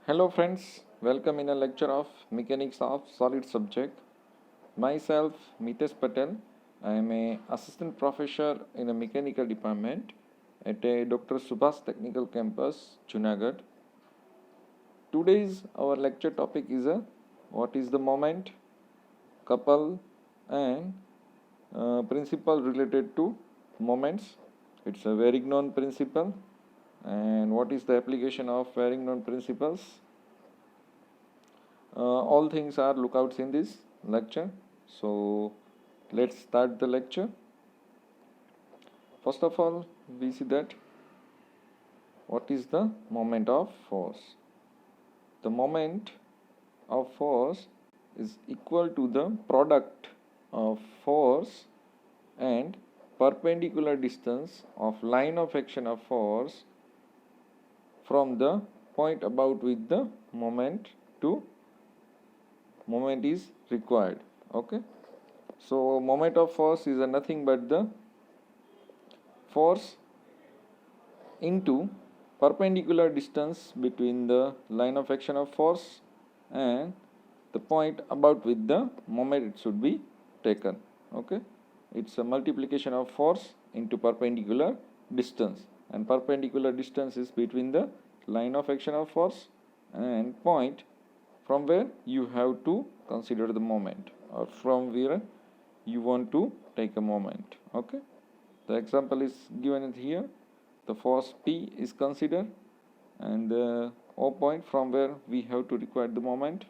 Hello friends, welcome in a lecture of Mechanics of Solid Subject. Myself Mitesh Patel. I am a assistant professor in a mechanical department at a Dr. Subhas Technical Campus, Junagadh. Today's our lecture topic is what is the moment, couple and principle related to moments. It's a Varignon principle, and what is the application of Varignon principles? All things are lookouts in this lecture. So let's start the lecture. First of all, we see that what is the moment of force. The moment of force is equal to the product of force and perpendicular distance of line of action of force from the point about with the moment to moment is required. Okay, so moment of force is nothing but the force into perpendicular distance between the line of action of force and the point about with the moment it should be taken. Okay, it's a multiplication of force into perpendicular distance, and perpendicular distance is between the line of action of force and point from where you have to consider the moment, or from where you want to take a moment. Okay, the example is given here. The force P is considered and the O point from where we have to require the moment.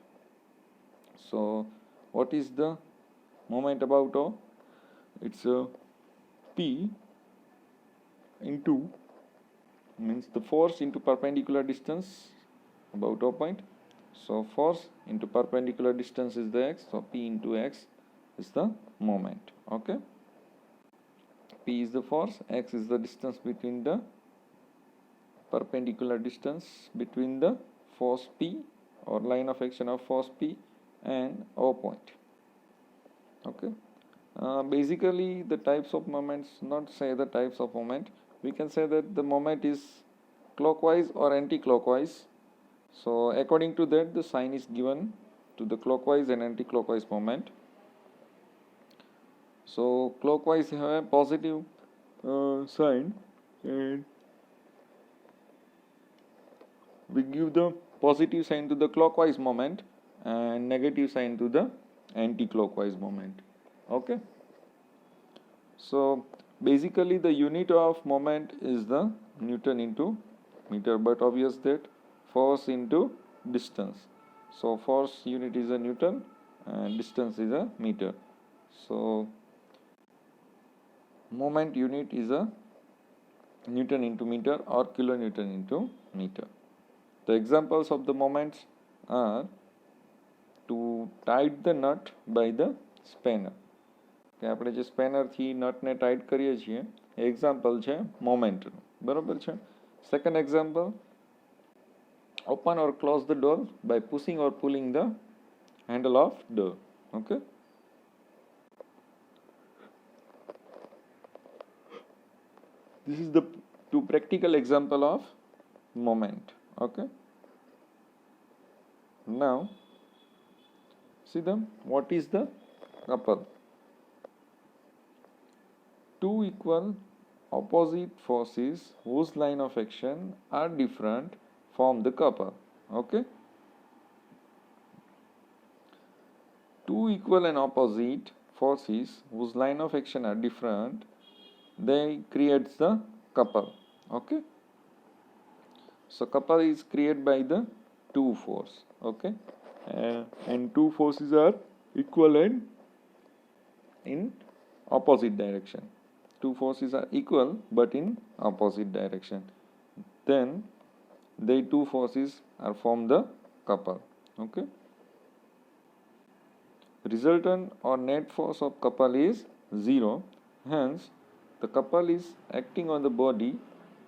So what is the moment about O? It's P into, means the force into perpendicular distance about O point. So force into perpendicular distance is the x, so P into x is the moment. Okay, P is the force, x is the distance between the perpendicular distance between the force P or line of action of force P and O point. Okay, basically the types of moments, not say the types of moment, we can say that the moment is clockwise or anti-clockwise. So according to that the sign is given to the clockwise and anti-clockwise moment. So clockwise have a positive sign, and we give the positive sign to the clockwise moment and negative sign to the anti-clockwise moment. Okay, so basically the unit of moment is the Newton into meter, but obvious that force into distance. So force unit is a Newton and distance is a meter. So moment unit is a Newton into meter or kilonewton into meter. The examples of the moments are to tight the nut by the spanner. કે આપણે જે સ્પેનરથી નટને tight કરીએ છીએ એ example છે મોમેન્ટનું, બરાબર છે. Second example, open or close the door by pushing or pulling the handle of door. Okay, this is the two practical example of moment. Okay, now see them, what is the couple? Two equal opposite forces whose line of action are different form the couple. Okay, two equal and opposite forces whose line of action are different, they creates the couple. Okay, so couple is created by the two force. Okay, and two forces are equal and in opposite direction. Two forces are equal but in opposite direction, then they two forces are form the couple. Okay, resultant or net force of couple is 0, hence the couple is acting on the body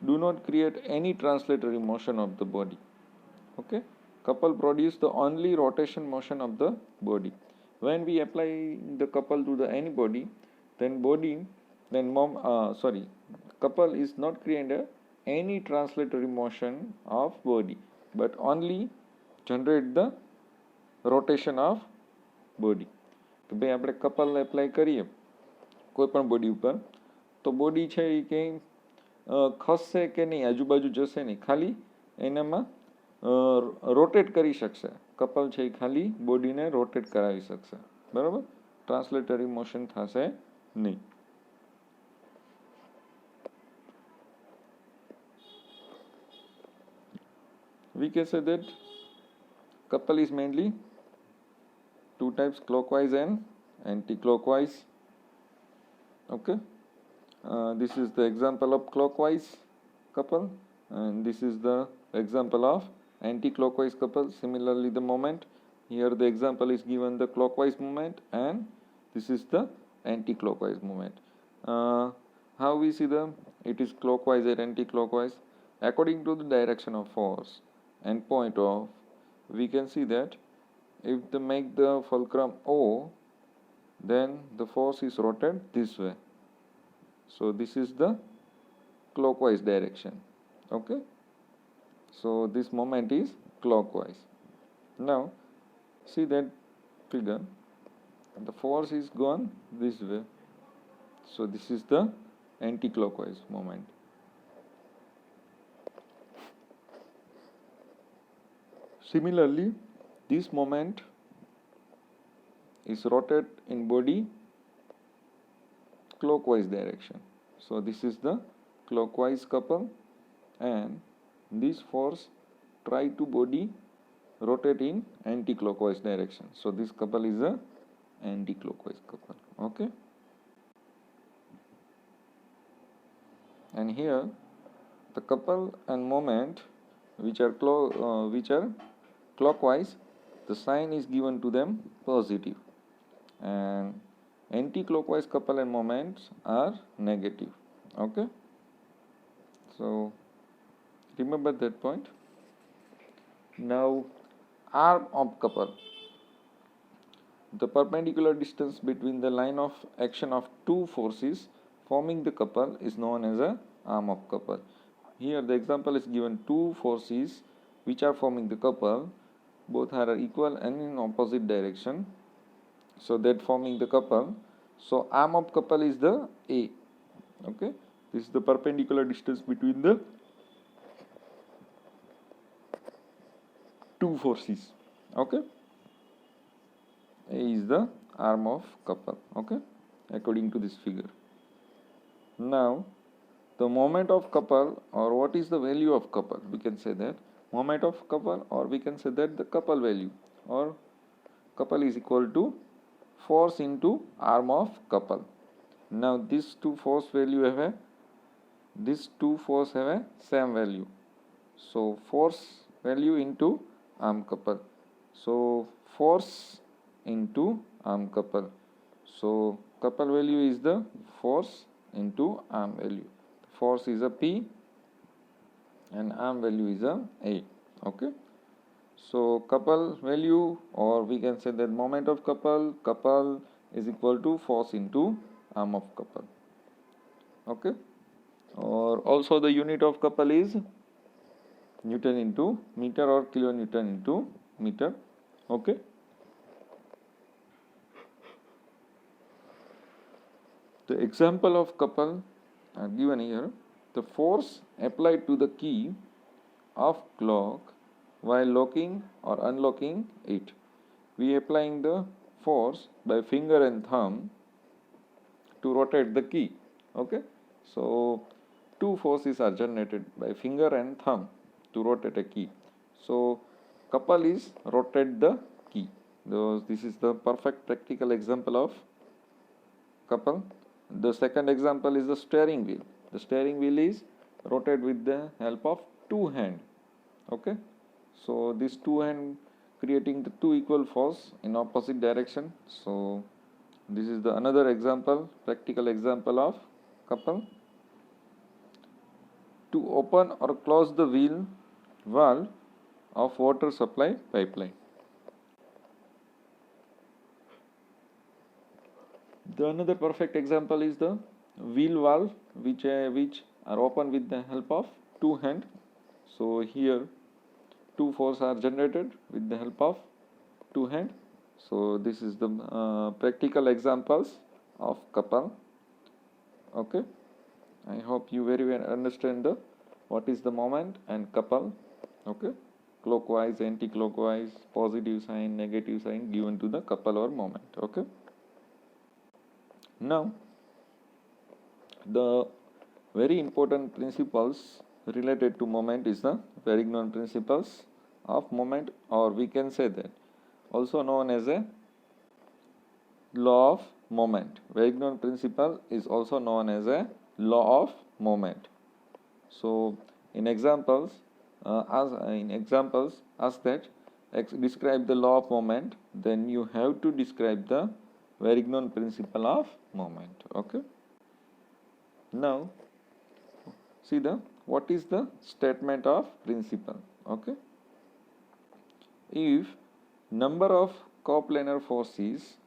do not create any translatory motion of the body. Okay, couple produce the only rotation motion of the body. When we apply the couple to the any body, then couple is not creating any translatory motion of body, but only generate the rotation of body. કે ભાઈ આપણે couple apply કરીએ કોઈ પણ body ઉપર તો body છે એ કંઈ ખસશે કે નહીં, આજુબાજુ જશે નહીં, ખાલી એનામાં રોટેટ કરી શકશે. કપલ છે એ ખાલી બોડીને રોટેટ કરાવી શકશે, બરાબર, ટ્રાન્સલેટરી મોશન થશે નહીં. We can say that couple is mainly two types, clockwise and anti-clockwise. Okay, this is the example of clockwise couple and this is the example of anti-clockwise couple. Similarly, the moment here, the example is given the clockwise movement and this is the anti-clockwise movement. How we see it is clockwise or anti-clockwise? According to the direction of force and point of, we can see that if they make the fulcrum O, then the force is rotated this way. So this is the clockwise direction. Okay, so this moment is clockwise. Now see that figure, the force is gone this way, so this is the anti-clockwise moment. Similarly, this moment is rotated in body clockwise direction. So this is the clockwise couple and this force try to body rotate in anti-clockwise direction. So this couple is a anti-clockwise couple. Okay, and here the couple and moment which are clockwise, the sign is given to them positive, and anti-clockwise couple and moments are negative. Okay, so remember that point. Now arm of couple, the perpendicular distance between the line of action of two forces forming the couple is known as a arm of couple. Here the example is given, two forces which are forming the couple, both are equal and in opposite direction, so that forming the couple. So arm of couple is the A. Okay, this is the perpendicular distance between the two forces. Okay, A is the arm of couple. Okay, according to this figure. Now the moment of couple, or what is the value of couple, we can say that moment of couple, or we can say that the couple value, or couple is equal to force into arm of couple. Now these two force value have a same value, so force value into arm couple, so force into arm couple, so couple value is the force into arm value. Force is a P and arm value is a A. Okay, so couple value, or we can say that moment of couple is equal to force into arm of couple. Okay, or also the unit of couple is Newton into meter or kilonewton into meter. Okay, the example of couple are given here. The force applied to the key of clock while locking or unlocking it. We applying the force by finger and thumb to rotate the key. Okay, so two forces are generated by finger and thumb to rotate a key. So couple is rotate the key. This is the perfect practical example of couple. The second example is the steering wheel. The steering wheel is rotated with the help of two hands. Okay, so these two hands creating the two equal force in opposite direction. So this is the another example, practical example of couple. To open or close the valve of water supply pipeline. The another perfect example is the wheel valve which are open with the help of two hands. So here two forces are generated with the help of two hands. So this is the practical examples of couple. Okay, I hope you very well understand the what is the moment and couple. Okay, clockwise, anti-clockwise, positive sign, negative sign given to the couple or moment. Okay, now the very important principles related to moment is the Varignon principles of moment, or we can say that also known as a law of moment. Varignon principle is also known as a law of moment. So in examples, ask that describe the law of moment, then you have to describe the Varignon principle of moment. Okay. Now see what is the statement of principle. Okay, if number of coplanar forces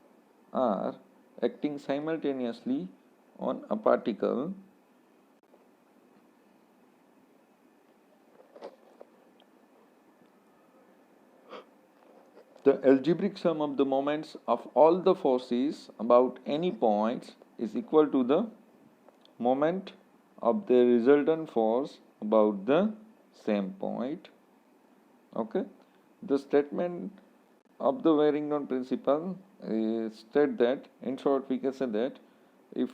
are acting simultaneously on a particle, the algebraic sum of the moments of all the forces about any points is equal to the moment of the resultant force about the same point. Okay, the statement of the Varignon principle state that, in short, we can say that if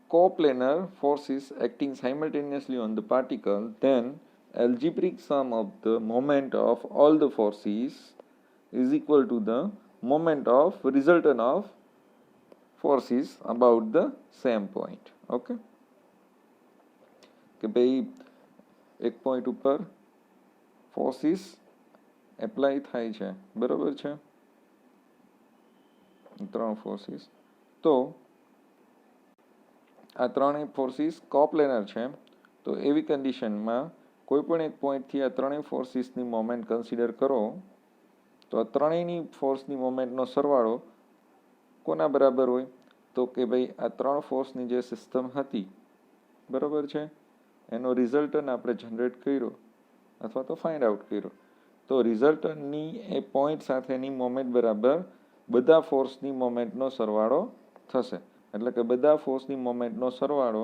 coplanar forces acting simultaneously on the particle, then algebraic sum of the moment of all the forces is equal to the moment of resultant of forces about the same point. Okay, કે ભાઈ એક point ઉપર forces apply થાય છે, બરાબર છે, ત્રણ forces. તો આ ત્રણેય ફોર્સિસ કોપ્લેનર છે. તો એવી કન્ડિશનમાં કોઈ પણ એક પોઈન્ટથી આ ત્રણેય ફોર્સિસની મોમેન્ટ કન્સિડર કરો તો આ ત્રણેયની ફોર્સની મોમેન્ટનો સરવાળો કોના બરાબર હોય? તો કે ભાઈ આ ત્રણ ફોર્સની જે સિસ્ટમ હતી, બરાબર છે, એનો રિઝલ્ટન્ટ આપણે જનરેટ કર્યો અથવા તો ફાઇન્ડ આઉટ કર્યો. તો રિઝલ્ટન્ટની એ પોઈન્ટ સાથેની મોમેન્ટ બરાબર બધા ફોર્સની મોમેન્ટનો સરવાળો થશે. એટલે કે બધા ફોર્સની મોમેન્ટનો સરવાળો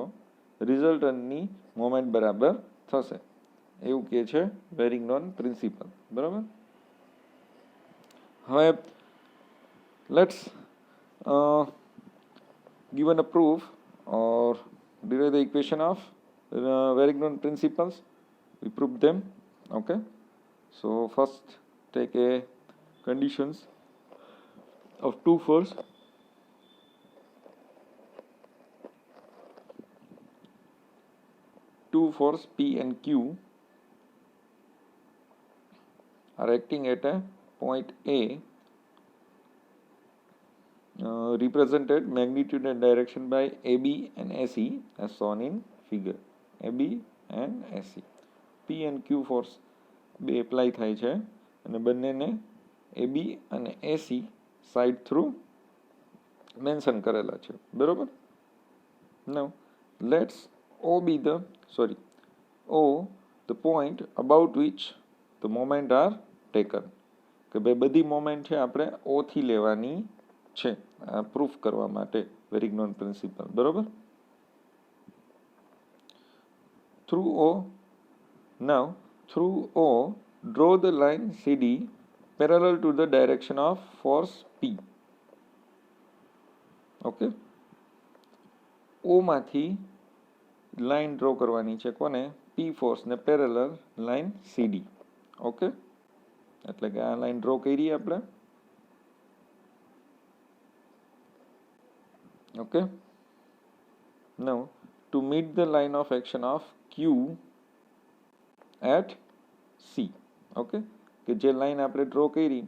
રિઝલ્ટન્ટની મોમેન્ટ બરાબર થશે, એવું કહે છે વેરિગ્નોન પ્રિન્સિપલ. બરાબર. હવે let's given a proof or derive the equation of Varignon principles. We prove them. Okay, so first take a conditions of two force. Two force P and Q are acting at a point A, represented magnitude and direction by AB and AC as shown in figure. AB and AC. P and Q force બે apply થાય છે અને બંનેને AB અને AC side through mention કરેલા છે. બરાબર. Now let's O be the point about which the moment are taken. કે ભાઈ બધી મોમેન્ટ છે આપણે O થી લેવાની છે પ્રૂફ કરવા માટે વેરિગ્નોન પ્રિન્સિપલ. બરોબર. Through O, draw the line CD parallel to the direction of force P. Okay. O માંથી લાઈન ડ્રો કરવાની છે કોને? P ફોર્સ ને પેરેલલ લાઈન CD. ઓકે, એટલે કે આ લાઈન ડ્રો કરી આપણે. Okay, now to meet the line of action of Q at C. Okay, કે જે લાઈન આપણે ડ્રો કરી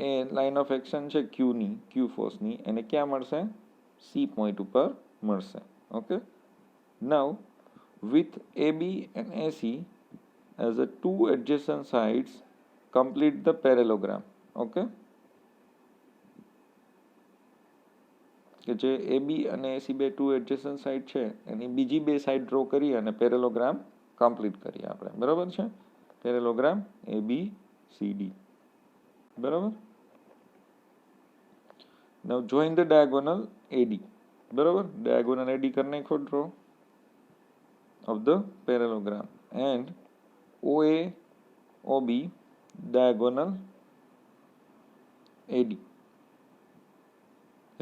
એ લાઈન ઓફ એક્શન છે Q ફોર્સની, એને ક્યાં મળશે? C પોઈન્ટ ઉપર મળશે. Okay, now with AB and AC as the two adjacent sides complete the parallelogram. Okay, કે જે AB અને AC બે ટુ એડજેસન્ટ સાઇડ છે એની બીજી બે સાઇડ ડ્રો કરી અને પેરેલોગ્રામ કમ્પ્લીટ કરીએ આપણે. બરાબર છે. પેરેલોગ્રામ ABCD. બરાબર. Now join the diagonal AD. બરાબર. diagonal AD કરી નાખો draw of the parallelogram and OA OB diagonal AD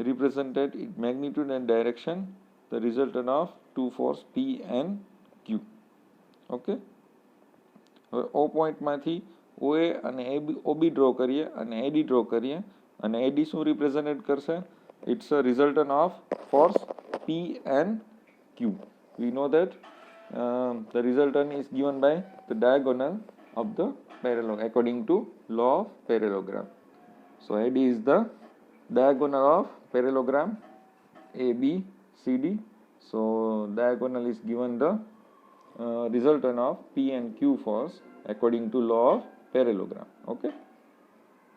represented its magnitude and direction, the resultant of two force P and Q. Okay. હવે O પોઈન્ટમાંથી OA અને OB draw કરીએ અને AD draw કરીએ અને AD શું represent કરશે? It's a resultant of force P and Q. We know that the resultant is given by the diagonal of the parallelogram according to law of parallelogram. So AD is the diagonal of parallelogram ABCD. So diagonal is given the resultant of P and Q force according to law of parallelogram. Okay.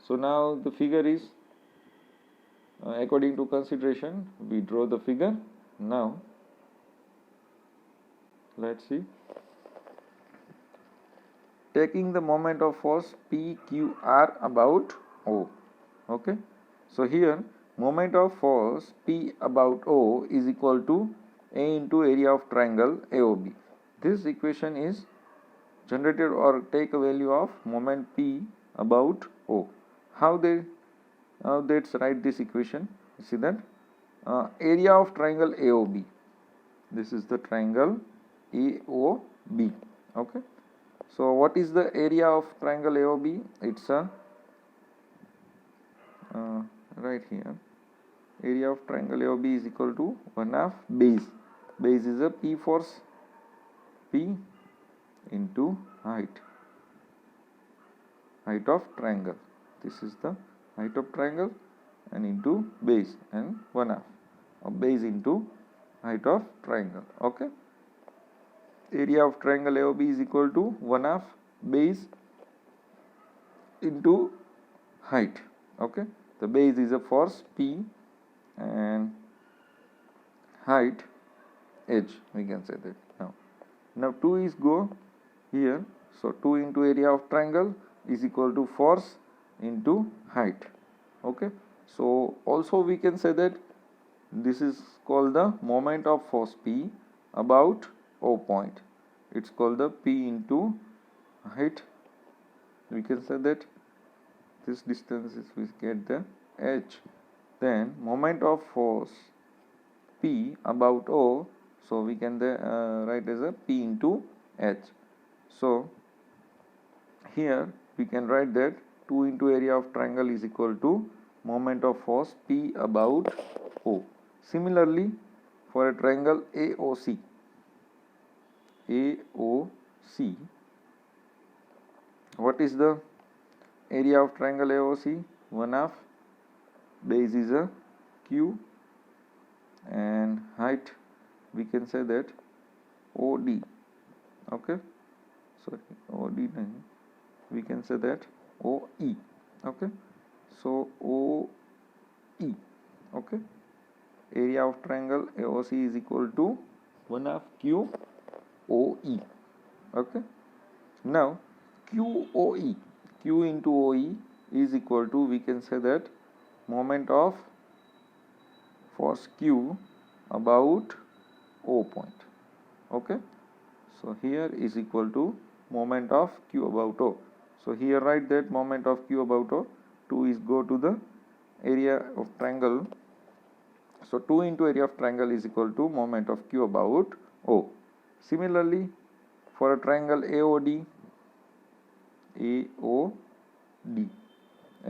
So now the figure is according to consideration. We draw the figure. Now let's see. Taking the moment of force PQR about O. Okay. So here moment of force P about O is equal to A into area of triangle AOB. This equation is generated or take a value of moment P about O. How let's write this equation. You see that area of triangle AOB. This is the triangle AOB. Okay. So what is the area of triangle AOB? It's a right here. Area of triangle AOB is equal to 1/2 base. Base is a P force P into height of triangle. This is the height of triangle and into base and 1/2 of base into height of triangle. Okay. Area of triangle AOB is equal to 1/2 base into height. Okay. The base is a force P and height H, we can say that. Now 2 is go here, so 2 into area of triangle is equal to force into height. Okay. So also we can say that this is called the moment of force P about O point. It's called the P into height. We can say that this distance is, we get the H. Then moment of force P about O, so we can write as a P into H. So here we can write that 2 into area of triangle is equal to moment of force P about O. Similarly, for a triangle AOC, what is the area of triangle AOC? 1/2 base is a Q and height we can say that OD. Okay. Sorry, OD nahi. We can say that OE. Okay. So OE. Okay. Area of triangle AOC is equal to 1/2 Q OE. Okay. Now QOE, Q into OE is equal to, we can say that moment of force Q about O point. Okay. So here is equal to moment of Q about O. So here write that moment of Q about O. 2 is go to the area of triangle. So 2 into area of triangle is equal to moment of Q about O. Similarly, for a triangle AOD,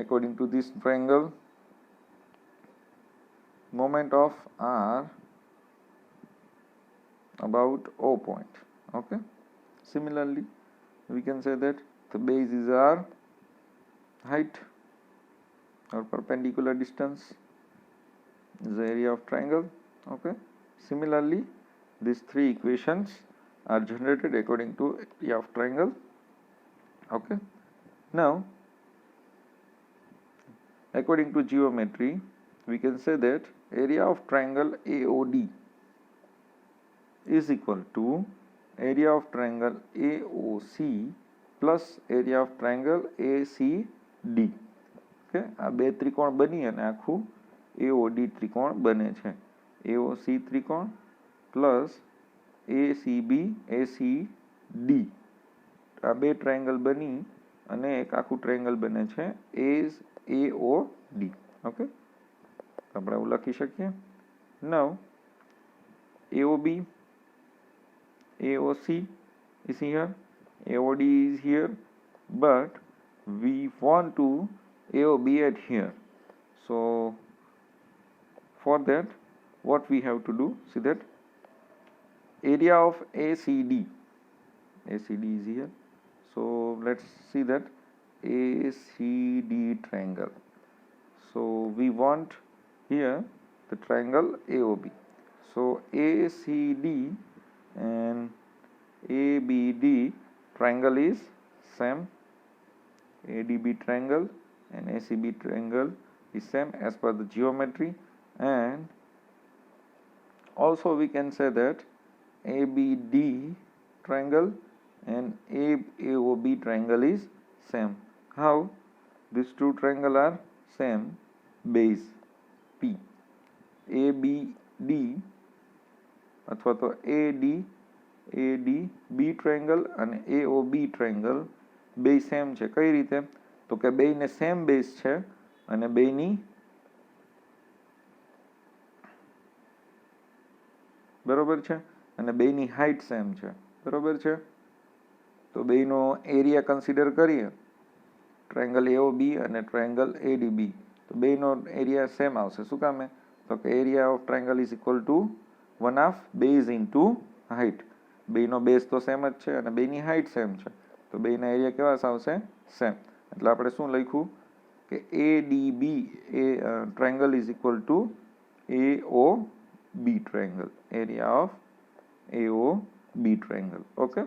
according to this triangle, moment of R about O point. Okay. Similarly, we can say that the base is R, height or perpendicular distance is the area of triangle. Okay. Similarly, these three equations are generated according to area of triangle. Okay. Now according to geometry, we can say that area of triangle AOD is equal to area of triangle AOC plus area of triangle ACD. Okay, આ બે ત્રિકોણ બની અને આખું AOD ત્રિકોણ બને છે. AOC ત્રિકોણ પ્લસ ACD, આ બે ટ્રાયંગલ બની અને એક આખું ટ્રાયંગલ બને છે AOD. ઓકે, આપણે એવું લખી શકીએ. નાઉ AOB, AOC is here, AOD is here, but we want to AOB at here. So for that, what we have to do, see that area of ACD is here. So let's see that ACD triangle. So we want here the triangle AOB. So ACD and ABD triangle is same. ADB triangle and ACB triangle is same as per the geometry, and also we can say that ABD triangle and AOB triangle is same. How? These two triangle are same base P. ABD અથવા તો ADB triangle અને AOB triangle બે same છે. કઈ રીતે? તો કે બેયને same base છે અને બેયની બરોબર છે અને બેયની હાઈટ સેમ છે. બરોબર છે. તો બેયનો એરિયા કન્સિડર કરીએ, ટ્રાયંગલ AOB અને ટ્રાયંગલ ADB, તો બેયનો એરિયા સેમ આવશે. શું કામે? તો કે area of triangle is equal to 1/2 base into height. બેયનો બેઝ તો સેમ જ છે અને બેયની હાઈટ સેમ છે, તો બેયના એરિયા કેવા આવશે? સેમ. એટલે આપણે શું લખ્યું કે ADB triangle is equal two AOB triangle, area of AOB triangle. Okay,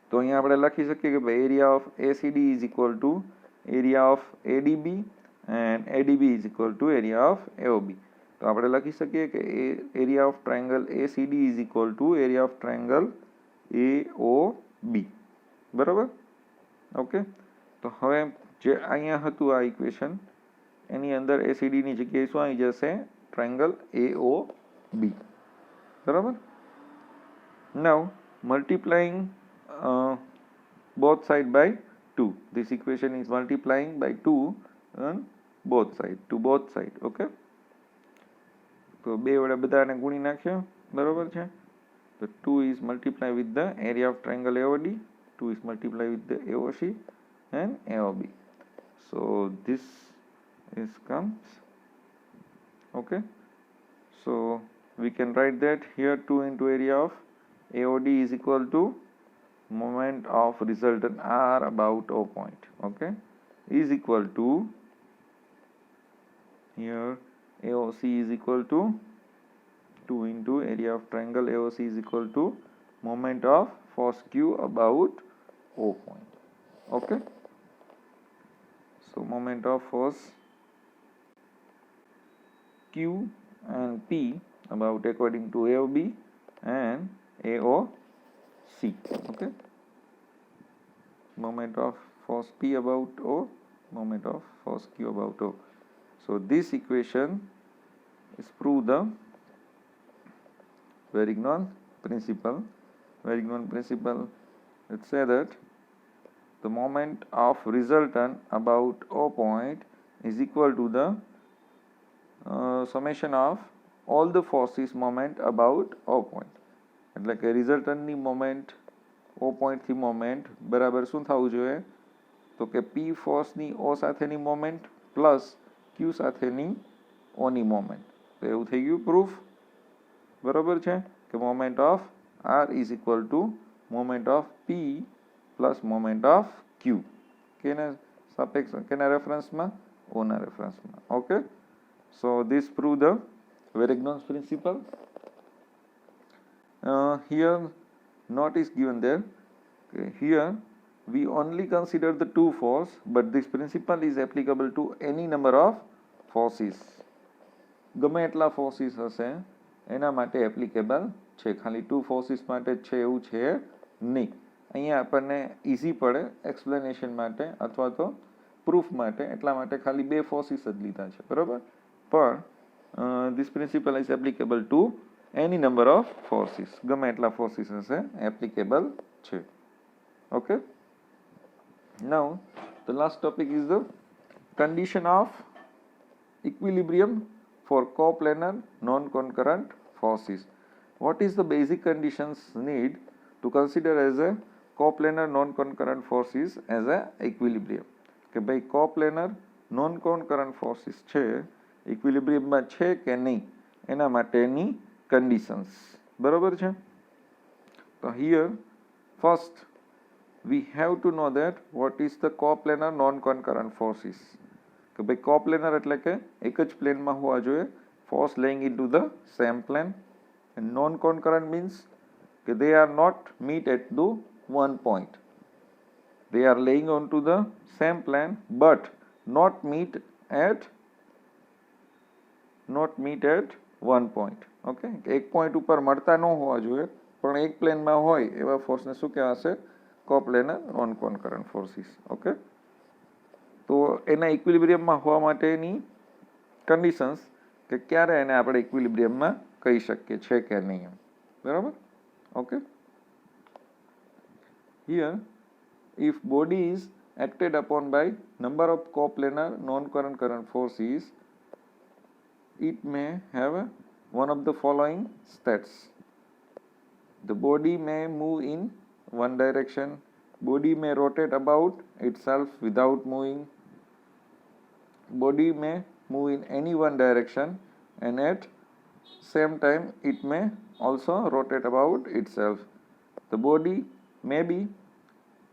તો અહીંયા આપણે લખી શકીએ કે ભાઈ area of ACD is equal two area of ADB and ADB is equal two area of AOB. તો આપણે લખી શકીએ કે area of triangle ACD is equal two area of triangle AOB. બરાબર? ઓકે, તો હવે જે અહીંયા હતું આ ઇક્વેશન, એની અંદર ACD ની જગ્યાએ શું આવી જશે? Triangle AOB. બરાબર? નાઉ multiplying both side by 2. This equation is multiplying by 2 on both side, to both side. Okay, તો બે વડે બધાને ગુણી નાખ્યો. બરોબર છે? તો 2 is multiplied with the area of triangle AOD, 2 is multiplied with the AOC and AOB. So this is comes. Okay, so we can write that here 2 into area of AOD is equal to moment of resultant R about O point. Okay, is equal to, here AOC is equal to 2 into area of triangle AOC is equal to moment of force Q about O point. Okay, so moment of force Q and P about according to AOB and AOC. Okay, moment of force P about O, moment of force Q about O. So this equation is prove the Varignon principle. Varignon principle, let's say that the moment of resultant about O point is equal to the summation of all the forces moment about O point. એટલે કે રિઝલ્ટન્ટની moment O point થી moment બરાબર શું થવું જોઈએ? તો કે P ફોર્સની O સાથેની મોમેન્ટ પ્લસ Q સાથેની O ની મોમેન્ટ. તો એવું થઈ ગયું પ્રૂફ. બરાબર છે કે moment of R is equal two moment of P plus moment of Q. કેના સાપેક્ષ, કેના રેફરન્સમાં? ઓના રેફરન્સમાં. Okay, so this prove the Varignon's principle. Here note is given there. Okay, here we only consider the two force, but this principle is applicable to any number of forces. ગમે એટલા forces હશે એના માટે applicable છે, ખાલી two forces માટે છે એવું છે નહીં. અહીંયા આપણને ઇઝી પડે એક્સપ્લેનેશન માટે અથવા તો પ્રૂફ માટે, એટલા માટે ખાલી 2 ફોર્સીસ જ લીધા છે, બરાબર. પણ this principle is applicable to any number of forces, ગમે એટલા ફોર્સીસ હશે એપ્લિકેબલ છે. Okay, now the last topic is the condition of equilibrium for coplanar non-concurrent forces. What is the basic conditions need to consider as a coplanar non-concurrent forces as a equilibrium? કે ભાઈ coplanar non-concurrent forces છે ઇક્વિલિબ્રિયમમાં છે કે નહીં એના માટેની conditions, બરાબર છે. તો here first we have to know that what is the coplanar non-concurrent forces. કે ભાઈ કોપ્લેનર એટલે કે એક જ પ્લેનમાં હોવા જોઈએ, force laying in to the same plane. And non concurrent means કે they are not meet at the one point, they are laying on to the same plane but not meet at one point. Okay, એક point ઉપર મળતા ન હોવા જોઈએ પણ એક પ્લેનમાં હોય એવા ફોર્સને શું કહેવાશે? Coplanar non concurrent forces. Okay, તો એના ઇક્વિલિબ્રિયમમાં હોવા માટેની કન્ડિશન્સ કે ક્યારે એને આપણે ઇક્વિલિબ્રિયમમાં કહી શકીએ છે કે નહીં, બરાબર. Okay, here if body is acted upon by number of coplanar non-concurrent forces, it may have one of the following states. The body may move in one direction, body may rotate about itself without moving, body may move in any one direction and at same time it may also rotate about itself. The body may be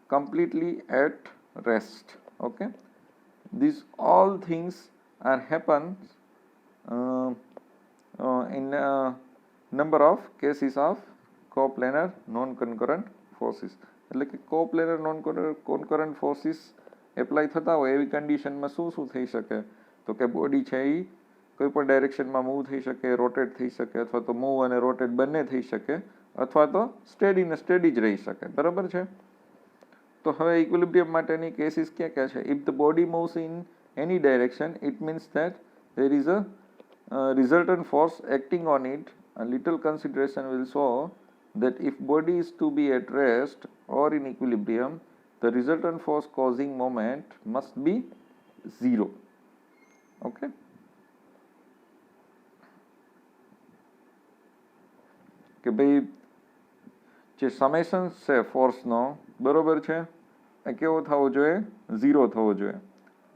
completely at rest. Okay, these all things are happen in number of cases of coplanar non-concurrent forces. એટલે કે coplanar non કોન્કરન્ટ forces apply થતા હોય એવી કન્ડિશનમાં શું શું થઈ શકે? તો કે બોડી છે એ કોઈ પણ ડાયરેક્શનમાં મૂવ થઈ શકે, રોટેટ થઈ શકે, અથવા તો મૂવ અને રોટેટ બંને થઈ શકે, અથવા તો સ્ટેડી ને સ્ટેડી જ રહી શકે, બરાબર છે. તો હવે ઇક્વિલિબ્રિયમ માટેની કેસીસ ક્યાં ક્યાં છે? If the body moves in any direction, it means that there is a resultant force acting on it. A little consideration will show that if body is to be at rest or in equilibrium, the resultant force causing moment must be zero. Okay, કે ભાઈ જે summation છે ફોર્સનો, બરોબર છે, એ કેવો થવો જોઈએ? Zero થવો જોઈએ.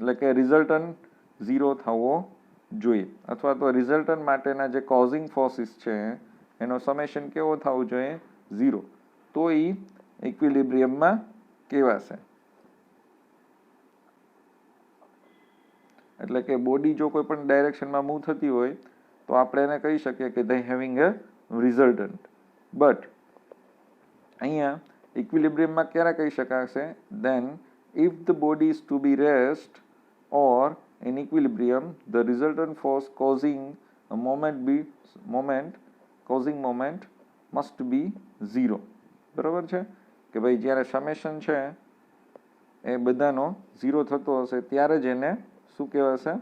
એટલે કે રિઝલ્ટન્ટ ઝીરો થવો જોઈએ, અથવા તો રિઝલ્ટન્ટ માટેના જે કોઝિંગ ફોર્સિસ છે એનો સમેશન કેવો થવો જોઈએ? ઝીરો. તો એ ઇક્વિલિબ્રિયમમાં કહેવાશે. એટલે કે બોડી જો કોઈ પણ ડાયરેક્શનમાં મૂવ થતી હોય તો આપણે એને કહી શકીએ કે they having a resultant. But અહીંયા ઇક્વિલિબ્રિયમમાં ક્યારે કહી શકાશે? then if the body is to be rest or in equilibrium, the resultant force causing a moment must be zero. બરાબર છે કે ભાઈ જ્યારે સમેશન છે એ બધાનો ઝીરો થતો હશે ત્યારે જ એને શું કહેવાશે?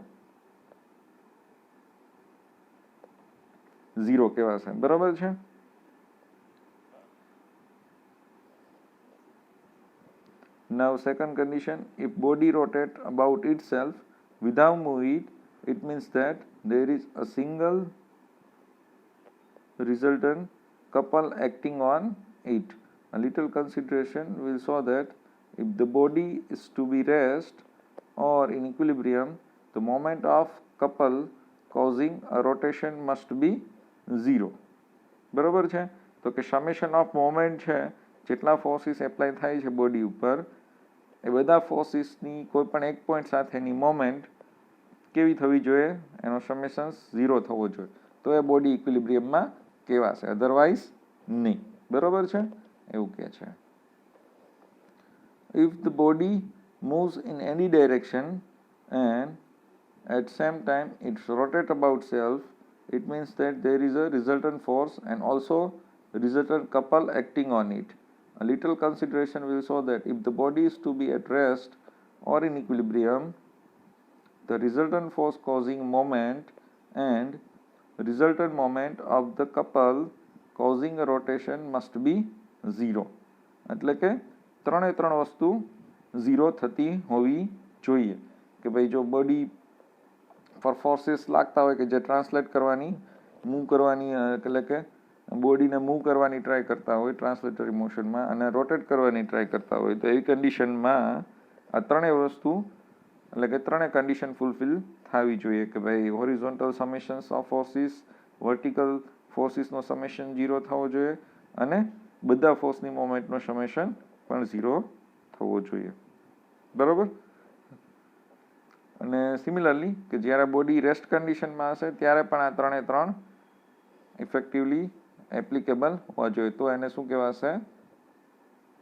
ઝીરો કહેવાશે, બરાબર છે. Now second condition, if body rotate about itself without moving, it means that there is a single resultant couple acting on it. A little consideration will show that if the body is to be rest or in equilibrium, the moment of couple causing a rotation must be zero. બરાબર છે. તો કે summation of moment છે, જેટલા forces apply થાય છે body ઉપર, એ બધા ફોર્સિસની કોઈ પણ એક પોઈન્ટ સાથેની મોમેન્ટ કેવી થવી જોઈએ? એનો સમેશન્સ ઝીરો થવો જોઈએ, તો એ બોડી ઇક્વિલિબ્રિયમમાં કહેવાશે, અધરવાઇઝ નહીં. બરાબર છે, એવું કહે છે. If the body moves in any direction and at same time it rotates about self, it means that there is a resultant force and also resultant couple acting on it. A little consideration will show that if the body is to be at rest or in equilibrium, the resultant force causing moment and resultant moment of the couple causing a rotation must be 0. એટલે કે ત્રણે ત્રણ વસ્તુ 0 થતી હોવી જોઈએ કે ભાઈ જો બોડી પર ફોર્સીસ લાગતા હોય કે જે ટ્રાન્સલેટ કરવાની મૂવ કરવાની એટલે કે બોડીને મૂવ કરવાની ટ્રાય કરતા હોય ટ્રાન્સલેટરી મોશનમાં અને રોટેટ કરવાની ટ્રાય કરતા હોય તો એવી કન્ડિશનમાં આ ત્રણેય વસ્તુ એટલે કે ત્રણેય કન્ડિશન ફૂલફિલ થવી જોઈએ કે ભાઈ horizontal summations of forces vertical ફોર્સીસનો સમેશન 0 થવો જોઈએ અને બધા ફોર્સની મોમેન્ટનો સમેશન પણ 0 થવો જોઈએ બરાબર અને સિમિલરલી કે જ્યારે બોડી રેસ્ટ કન્ડિશનમાં હશે ત્યારે પણ આ ત્રણે ત્રણ ઇફેક્ટિવલી એપ્લિકેબલ હોવા જોઈએ તો એને શું કહેવાશે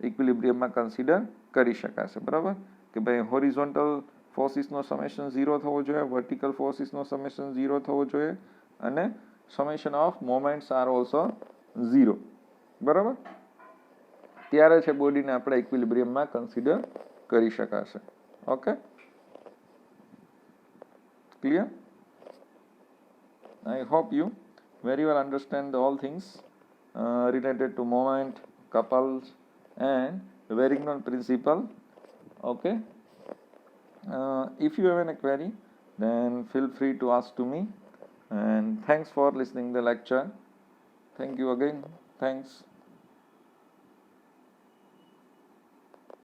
ઇક્વિલિબ્રિયમમાં કન્સિડર કરી શકાશે બરાબર કે ભાઈ હોરિઝોન્ટલ ફોર્સીસનો સમેશન 0 થવો જોઈએ વર્ટિકલ ફોર્સીસનો સમેશન 0 થવો જોઈએ અને summation of moments are also 0 બરાબર ત્યારે છે બોડીને આપણે ઇક્વિલિબ્રિયમમાં કન્સિડર કરી શકાશે okay clear I hope you very well understand all things related to moment couples and Varignon principle okay if you have any query then feel free to ask to me and thanks for listening the lecture thank you again thanks